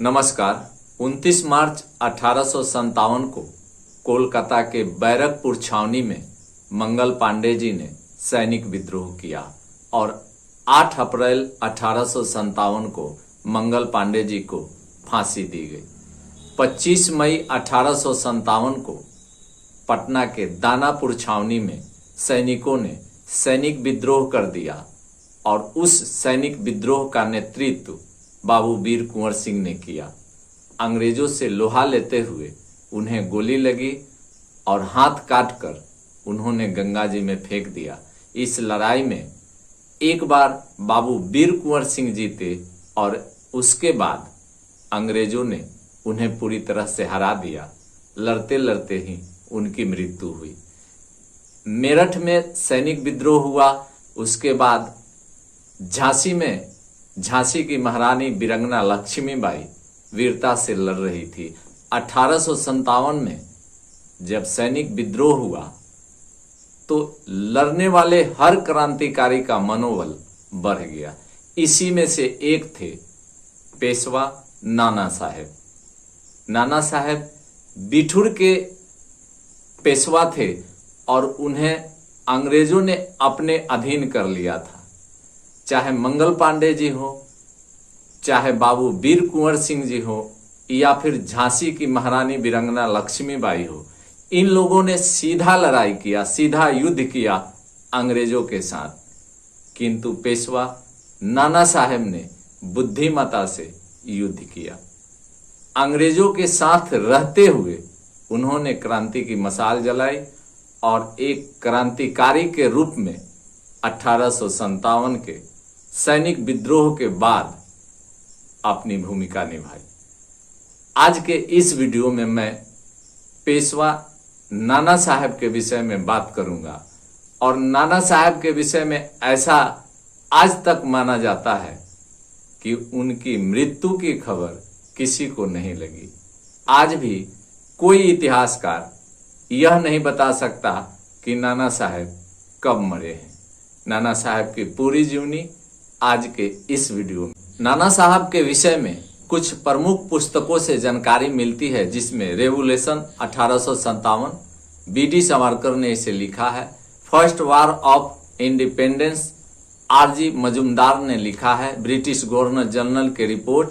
नमस्कार। 29 मार्च 1857 को कोलकाता के बैरकपुर छावनी में मंगल पांडे जी ने सैनिक विद्रोह किया और 8 अप्रैल 1857 को मंगल पांडे जी को फांसी दी गई। 25 मई 1857 को पटना के दानापुर छावनी में सैनिकों ने सैनिक विद्रोह कर दिया और उस सैनिक विद्रोह का नेतृत्व बाबू वीर कुंवर सिंह ने किया। अंग्रेजों से लोहा लेते हुए उन्हें गोली लगी और हाथ काटकर उन्होंने गंगा जी में फेंक दिया। इस लड़ाई में एक बार बाबू वीर कुंवर सिंह जीते और उसके बाद अंग्रेजों ने उन्हें पूरी तरह से हरा दिया। लड़ते लड़ते ही उनकी मृत्यु हुई। मेरठ में सैनिक विद्रोह हुआ। उसके बाद झांसी की महारानी वीरांगना लक्ष्मीबाई वीरता से लड़ रही थी। 1857 में जब सैनिक विद्रोह हुआ तो लड़ने वाले हर क्रांतिकारी का मनोबल बढ़ गया। इसी में से एक थे पेशवा नाना साहेब। नाना साहेब बिठूर के पेशवा थे और उन्हें अंग्रेजों ने अपने अधीन कर लिया था। चाहे मंगल पांडे जी हो, चाहे बाबू वीर कुंवर सिंह जी हो, या फिर झांसी की महारानी वीरांगना लक्ष्मीबाई हो, इन लोगों ने सीधा लड़ाई किया, सीधा युद्ध किया अंग्रेजों के साथ। किंतु पेशवा नाना साहेब ने बुद्धिमता से युद्ध किया। अंग्रेजों के साथ रहते हुए उन्होंने क्रांति की मशाल जलाई और एक क्रांतिकारी के रूप में 1857 के सैनिक विद्रोह के बाद अपनी भूमिका निभाई। आज के इस वीडियो में मैं पेशवा नाना साहब के विषय में बात करूंगा और नाना साहब के विषय में ऐसा आज तक माना जाता है कि उनकी मृत्यु की खबर किसी को नहीं लगी। आज भी कोई इतिहासकार यह नहीं बता सकता कि नाना साहब कब मरे हैं। नाना साहब की पूरी जीवनी आज के इस वीडियो में। नाना साहब के विषय में कुछ प्रमुख पुस्तकों से जानकारी मिलती है, जिसमें रेवोल्यूशन 1857 बी.डी. सावरकर ने इसे लिखा है। First war of independence R G. Majumdar ने लिखा है। ब्रिटिश गवर्नर जनरल के रिपोर्ट,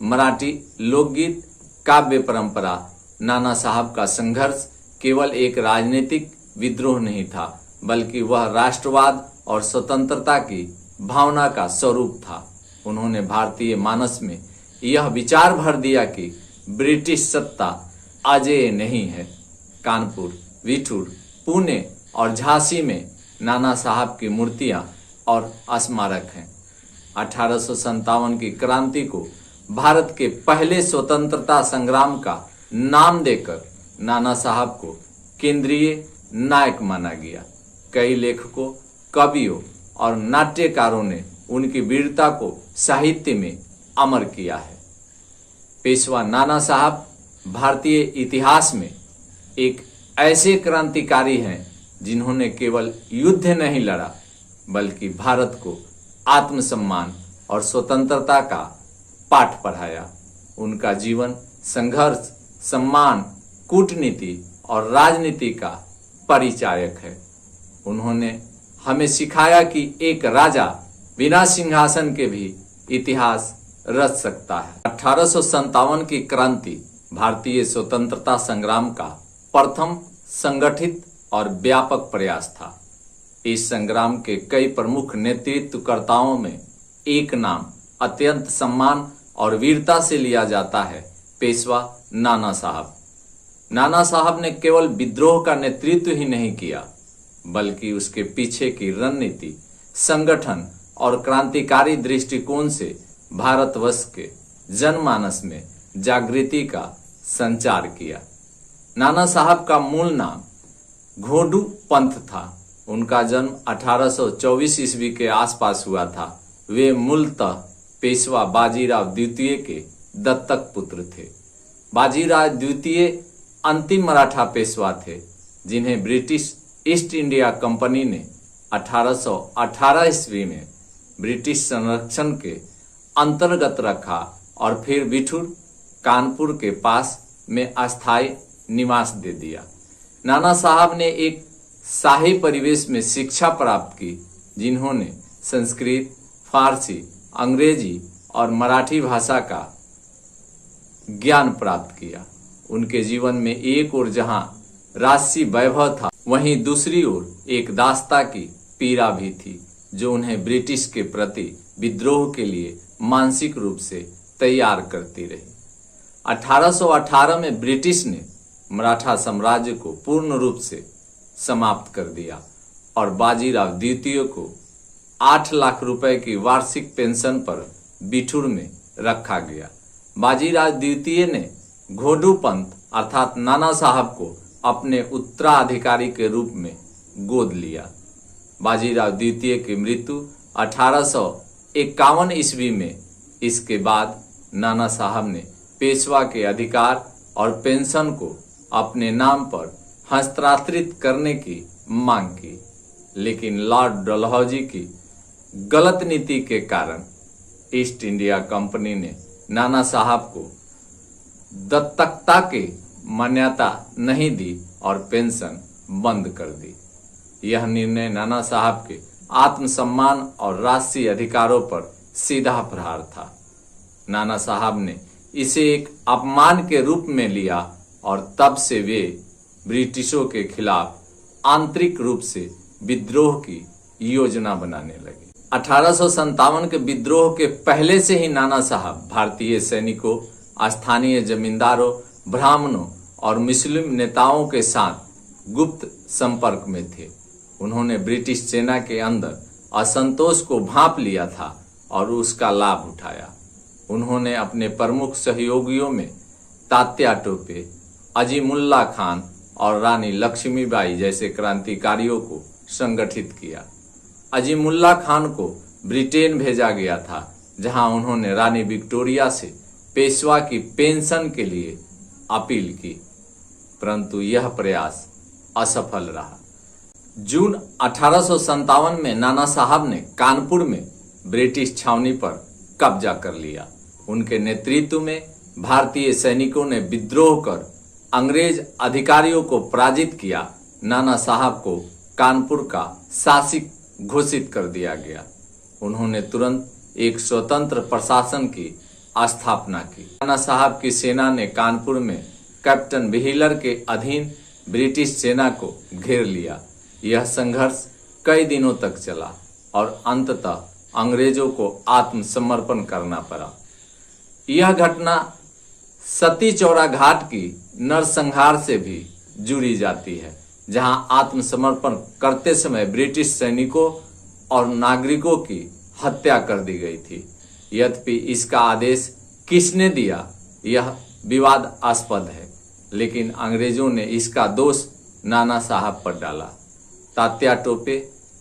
मराठी लोकगीत, काव्य परंपरा। नाना साहब का संघर्ष केवल एक राजनीतिक विद्रोह नहीं था, बल्कि वह राष्ट्रवाद और स्वतंत्रता की भावना का स्वरूप था। उन्होंने भारतीय मानस में यह विचार भर दिया कि ब्रिटिश सत्ता अजेय नहीं है। कानपुर, बिठूर, पुणे और झांसी में नाना साहब की मूर्तियां और स्मारक हैं। 1857 की क्रांति को भारत के पहले स्वतंत्रता संग्राम का नाम देकर नाना साहब को केंद्रीय नायक माना गया। कई लेखकों, कवियों और नाट्यकारों ने उनकी वीरता को साहित्य में अमर किया है। पेशवा नाना साहब भारतीय इतिहास में एक ऐसे क्रांतिकारी हैं जिन्होंने केवल युद्ध नहीं लड़ा, बल्कि भारत को आत्मसम्मान और स्वतंत्रता का पाठ पढ़ाया। उनका जीवन संघर्ष, सम्मान, कूटनीति और राजनीति का परिचायक है। उन्होंने हमें सिखाया कि एक राजा बिना सिंहासन के भी इतिहास रच सकता है। 1857 की क्रांति भारतीय स्वतंत्रता संग्राम का प्रथम संगठित और व्यापक प्रयास था। इस संग्राम के कई प्रमुख नेतृत्वकर्ताओं में एक नाम अत्यंत सम्मान और वीरता से लिया जाता है, पेशवा नाना साहब। नाना साहब ने केवल विद्रोह का नेतृत्व ही नहीं किया, बल्कि उसके पीछे की रणनीति, संगठन और क्रांतिकारी दृष्टिकोण से भारतवर्ष के जनमानस में जागृति का संचार किया। नाना साहब का मूल नाम घोड़ू पंथ था। उनका जन्म 1824 ईस्वी के आसपास हुआ था। वे मूलतः पेशवा बाजीराव द्वितीय के दत्तक पुत्र थे। बाजीराव द्वितीय अंतिम मराठा पेशवा थे, जिन्हें ब्रिटिश ईस्ट इंडिया कंपनी ने 1818 ईस्वी में ब्रिटिश संरक्षण के अंतर्गत रखा और फिर बिठूर कानपुर के पास में अस्थायी निवास दे दिया। नाना साहब ने एक शाही परिवेश में शिक्षा प्राप्त की, जिन्होंने संस्कृत, फारसी, अंग्रेजी और मराठी भाषा का ज्ञान प्राप्त किया। उनके जीवन में एक ओर जहां राजसी वैभव था, वहीं दूसरी ओर एक दास्ता की पीड़ा भी थी, जो उन्हें ब्रिटिश के प्रति विद्रोह के लिए मानसिक रूप से तैयार करती रही। 1818 में ब्रिटिश ने मराठा साम्राज्य को पूर्ण रूप से समाप्त कर दिया और बाजीराव द्वितीय को 8 लाख रुपए की वार्षिक पेंशन पर बिठूर में रखा गया। बाजीराव द्वितीय ने घोडू पंत अर्थात नाना साहब को अपने उत्तराधिकारी के रूप में गोद लिया। बाजीराव द्वितीय की मृत्यु 1851 ईस्वी में। इसके बाद नाना साहब ने पेशवा के अधिकार और पेंशन को अपने नाम पर हस्तांतरित करने की मांग की, लेकिन लॉर्ड डलहौजी की गलत नीति के कारण ईस्ट इंडिया कंपनी ने नाना साहब को दत्तकता की मान्यता नहीं दी और पेंशन बंद कर दी। यह निर्णय नाना साहब के आत्मसम्मान और राष्ट्रीय अधिकारों पर सीधा प्रहार था। नाना साहब ने इसे एक अपमान के रूप में लिया और तब से वे ब्रिटिशों के खिलाफ आंतरिक रूप से विद्रोह की योजना बनाने लगे। 1857 के विद्रोह के पहले से ही नाना साहब भारतीय सैनिकों, स्थानीय जमींदारों, ब्राह्मणों और मुस्लिम नेताओं के साथ गुप्त संपर्क में थे। उन्होंने ब्रिटिश सेना के अंदर असंतोष को भांप लिया था और उसका लाभ उठाया। उन्होंने अपने प्रमुख सहयोगियों में तात्या टोपे, अजीमुल्ला खान और रानी लक्ष्मीबाई जैसे क्रांतिकारियों को संगठित किया। अजीमुल्ला खान को ब्रिटेन भेजा गया था, जहां उन्होंने रानी विक्टोरिया से पेशवा की पेंशन के लिए अपील की, परंतु यह प्रयास असफल रहा। जून 1857 में नाना साहब ने कानपुर में ब्रिटिश छावनी पर कब्जा कर लिया। उनके नेतृत्व में भारतीय सैनिकों ने विद्रोह कर अंग्रेज अधिकारियों को पराजित किया। नाना साहब को कानपुर का शासक घोषित कर दिया गया। उन्होंने तुरंत एक स्वतंत्र प्रशासन की स्थापना की। नाना साहब की सेना ने कानपुर में कैप्टन व्हीलर के अधीन ब्रिटिश सेना को घेर लिया। यह संघर्ष कई दिनों तक चला और अंततः अंग्रेजों को आत्मसमर्पण करना पड़ा। यह घटना सती चौरा घाट की नरसंहार से भी जुड़ी जाती है, जहां आत्मसमर्पण करते समय ब्रिटिश सैनिकों और नागरिकों की हत्या कर दी गई थी। यद्यपि इसका आदेश किसने दिया यह विवादास्पद है, लेकिन अंग्रेजों ने इसका दोष नाना साहब पर डाला। तात्या टोपे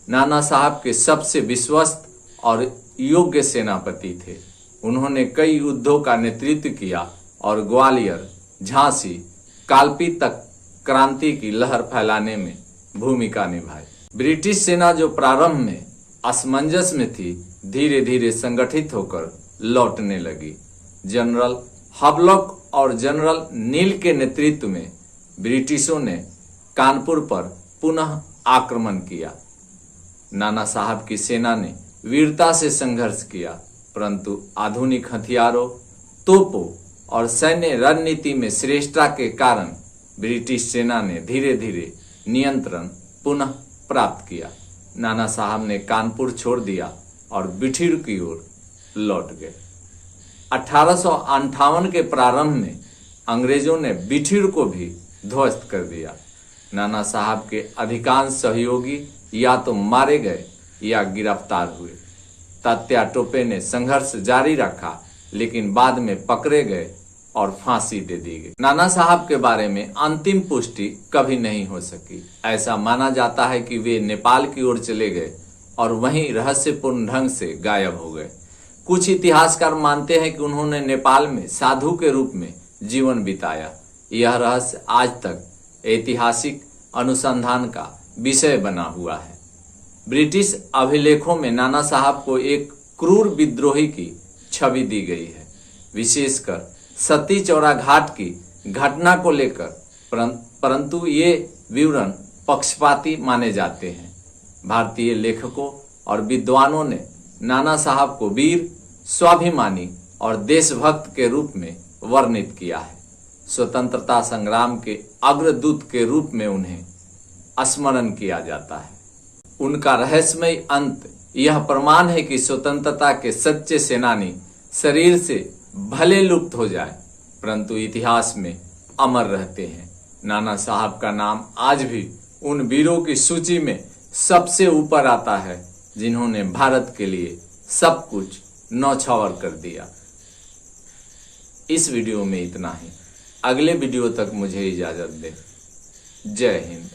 नाना साहब के सबसे विश्वस्त और योग्य सेनापति थे। उन्होंने कई युद्धों का नेतृत्व किया और ग्वालियर, झांसी, कालपी तक क्रांति की लहर फैलाने में भूमिका निभाई। ब्रिटिश सेना जो प्रारंभ में असमंजस में थी, धीरे धीरे संगठित होकर लौटने लगी। जनरल हवलॉक और जनरल नील के नेतृत्व में ब्रिटिशों ने कानपुर पर पुनः आक्रमण किया। नाना साहब की सेना ने वीरता से संघर्ष किया, परंतु आधुनिक हथियारों, तोपों और सैन्य रणनीति में श्रेष्ठता के कारण ब्रिटिश सेना ने धीरे धीरे नियंत्रण पुनः प्राप्त किया। नाना साहब ने कानपुर छोड़ दिया और बिठूर की ओर लौट गए। 1858 के प्रारंभ में अंग्रेजों ने बिठूर को भी ध्वस्त कर दिया। नाना साहब के अधिकांश सहयोगी या तो मारे गए या गिरफ्तार हुए। तात्या टोपे ने संघर्ष जारी रखा, लेकिन बाद में पकड़े गए और फांसी दे दी गई। नाना साहब के बारे में अंतिम पुष्टि कभी नहीं हो सकी। ऐसा माना जाता है कि वे नेपाल की ओर चले गए और वहीं रहस्यपूर्ण ढंग से गायब हो गए। कुछ इतिहासकार मानते हैं कि उन्होंने नेपाल में साधु के रूप में जीवन बिताया। यह रहस्य आज तक ऐतिहासिक अनुसंधान का विषय बना हुआ है। ब्रिटिश अभिलेखों में नाना साहब को एक क्रूर विद्रोही की छवि दी गई है। विशेषकर सती चौरा घाट की घटना को लेकर, परंतु ये विवरण पक्षपाती माने जाते हैं। भारतीय लेखकों और विद्वानों ने नाना साहब को वीर, स्वाभिमानी और देशभक्त के रूप में वर्णित किया है। स्वतंत्रता संग्राम के अग्रदूत के रूप में उन्हें स्मरण किया जाता है। उनका रहस्यमय अंत यह प्रमाण है कि स्वतंत्रता के सच्चे सेनानी शरीर से भले लुप्त हो जाए, परंतु इतिहास में अमर रहते हैं। नाना साहब का नाम आज भी उन वीरों की सूची में सबसे ऊपर आता है जिन्होंने भारत के लिए सब कुछ न्यौछावर कर दिया। इस वीडियो में इतना ही। अगले वीडियो तक मुझे इजाजत दें। जय हिंद।